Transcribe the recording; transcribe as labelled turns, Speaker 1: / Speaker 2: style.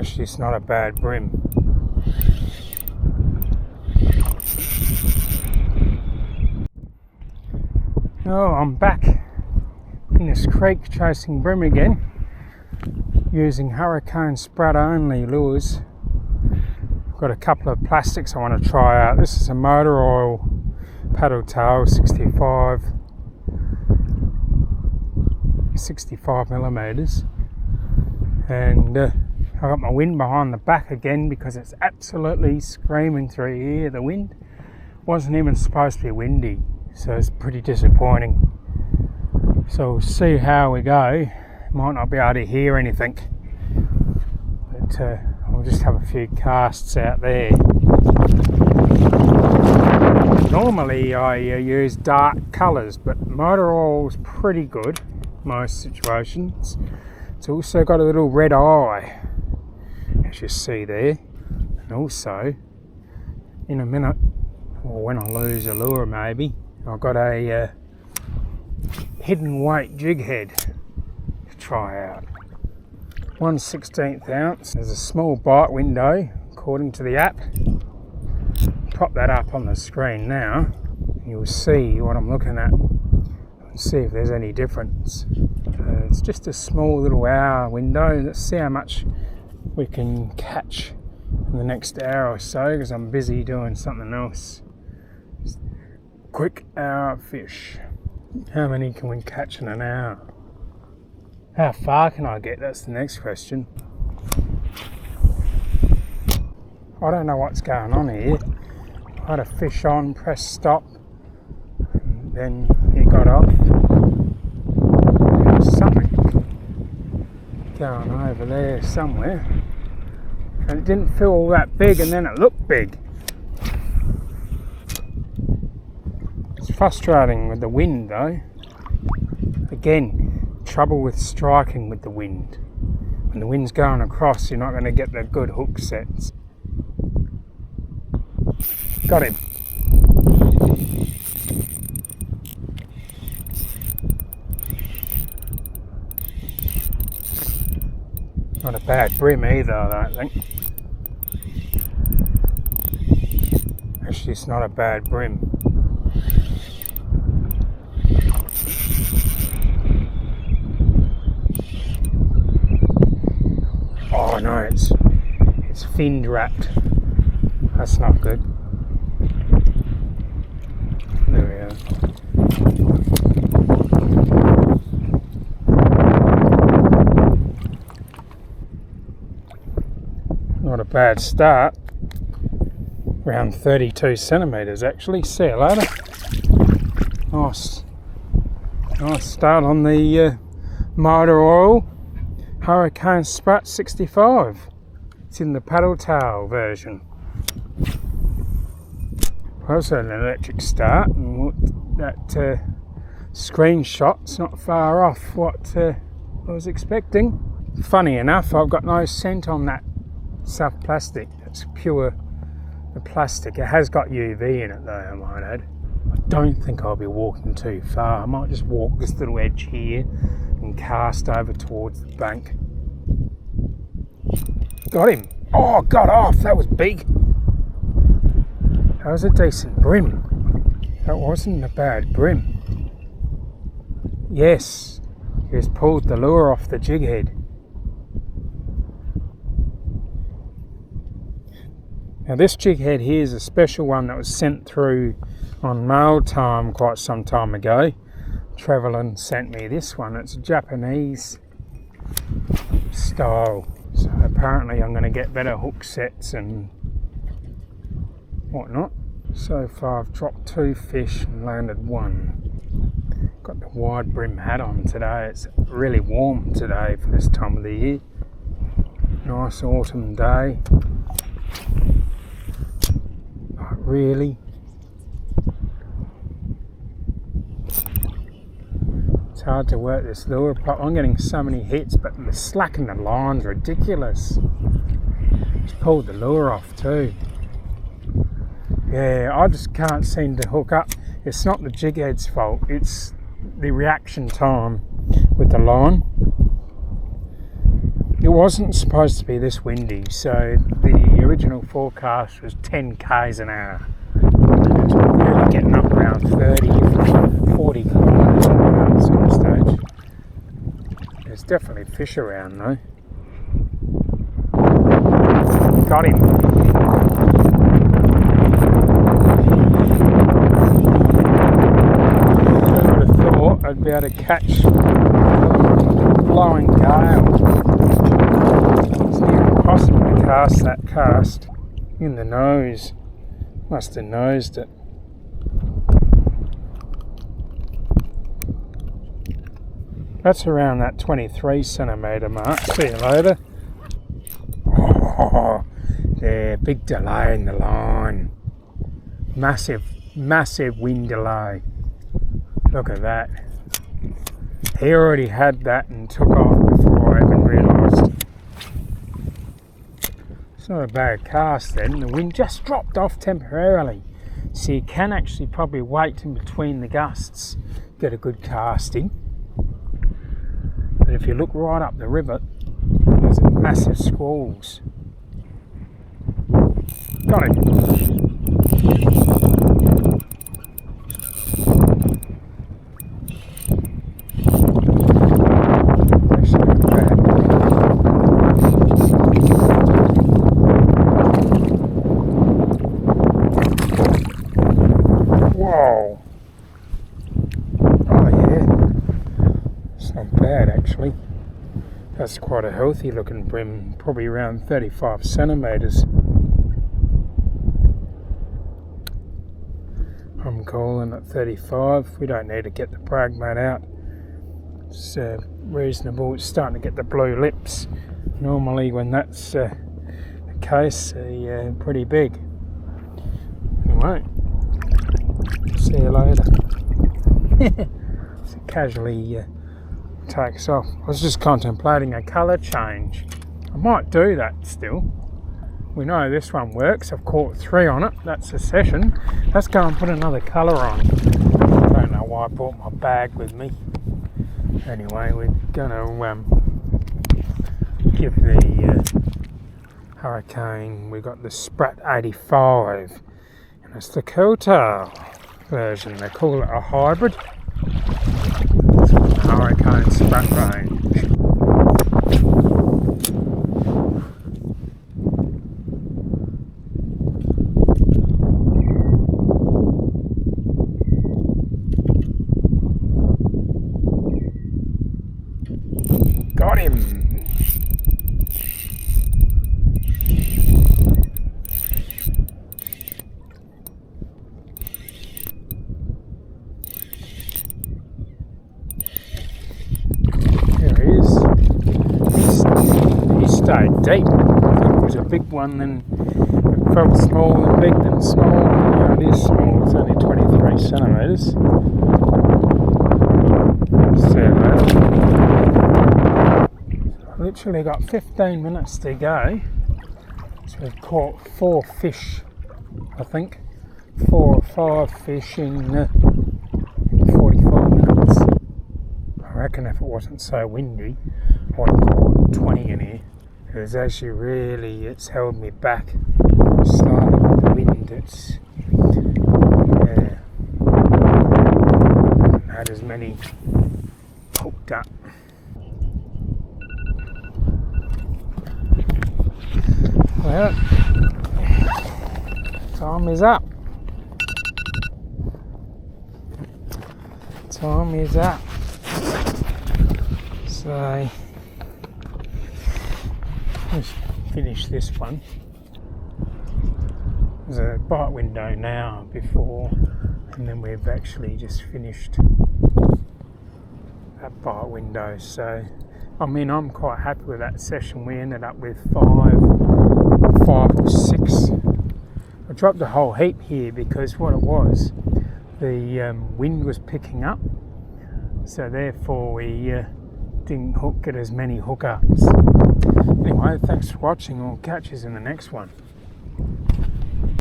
Speaker 1: Actually, it's not a bad bream. Oh, I'm back in this creek chasing bream again, using Hurricane Sprat only lures. Got a couple of plastics I want to try out. This is a motor oil paddle tail, 65 millimeters, and I got my wind behind the back again because it's absolutely screaming through here. The wind wasn't even supposed to be windy, so it's pretty disappointing. So we'll see how we go. Might not be able to hear anything, but I'll just have a few casts out there. Normally I use dark colours, but motor oil is pretty good in most situations. It's also got a little red eye, as you see there, and also in a minute, or when I lose a lure maybe, I've got a hidden weight jig head to try out. 1/16 ounce. There's a small bite window according to the app. Pop that up on the screen now, and you'll see what I'm looking at and see if there's any difference. It's just a small little hour window. Let's see how much we can catch in the next hour or so, because I'm busy doing something else. Just quick hour fish. How many can we catch in an hour? How far can I get? That's the next question. I don't know what's going on here. I had a fish on, press stop, and then he got off. There was something going over there somewhere, and it didn't feel all that big, and then it looked big. It's frustrating with the wind though. Again, trouble with striking with the wind. When the wind's going across, you're not going to get the good hook sets. Got him. Not a bad bream either, I don't think. Actually, it's not a bad bream. Oh no, it's fin wrapped. That's not good. There we are. Not a bad start. Around 32 centimetres actually. See you later. Nice start on the motor oil Hurricane Sprat 65. It's in the paddle tail version. Also an electric start, and that screenshot's not far off what I was expecting. Funny enough, I've got no scent on that soft plastic. It's pure the plastic. It has got UV in it though, I might add. I don't think I'll be walking too far. I might just walk this little edge here and cast over towards the bank. Got him. Oh, got off. That was big. That was a decent bream. That wasn't a bad bream. Yes, he just pulled the lure off the jig head. Now this jig head here is a special one that was sent through on mail time quite some time ago. Travelin sent me this one. It's a Japanese style. So apparently I'm going to get better hook sets and whatnot. So far I've dropped 2 fish and landed 1. Got the wide brim hat on today. It's really warm today for this time of the year. Nice autumn day. But really, it's hard to work this lure. I'm getting so many hits, but the slack in the line's ridiculous. Just pulled the lure off too. Yeah, I just can't seem to hook up. It's not the jig head's fault, it's the reaction time with the line. wasn't supposed to be this windy, so the original forecast was 10 k's an hour. It's really getting up around 30, 40 kilometres an hour at some stage. There's definitely fish around though. Got him. I would have thought I'd be able to catch a blowing gale. It's near impossible to cast that cast in the nose. Must have nosed it. That's around that 23 centimetre mark. See you later. Oh, there, big delay in the line. Massive wind delay. Look at that. He already had that and took off before I even realised. It's not a bad cast then. The wind just dropped off temporarily. So you can actually probably wait in between the gusts, get a good casting. But if you look right up the river, there's massive squalls. Got him. Whoa. Oh yeah. It's not bad actually. That's quite a healthy looking bream, probably around 35 centimetres. I'm calling it 35. We don't need to get the pragmat out. It's reasonable. It's starting to get the blue lips. Normally when that's the case, they're pretty big. Anyway, see you later. So casually takes off. I was just contemplating a colour change. I might do that still. We know this one works. I've caught 3 on it. That's a session. Let's go and put another colour on. I don't know why I brought my bag with me. Anyway, we're going to give the Hurricane, we got the Sprat 85. And it's the Cotail version. They call it a hybrid. It's the Hurricane Sprat range. Got him! There he is. He stayed deep. I thought it was a big one, then it felt small and big, then small. Yeah, it is small. It's only 23 centimetres. See you later. Literally got 15 minutes to go, so we've caught 4 fish, I think 4 or 5 fish in 45 minutes. I reckon if it wasn't so windy I'd have caught 20 in here. It was actually really, it's held me back slightly with the wind. It's haven't had as many hooked up. Well, time is up. Time is up. So, let's finish this one. There's a bite window now before, and then we've actually just finished that bite window. So, I mean, I'm quite happy with that session. We ended up with 5 or 6. I dropped a whole heap here because what it was, the wind was picking up, so therefore we didn't get as many hookups. Anyway, thanks for watching. I'll catch you in the next one.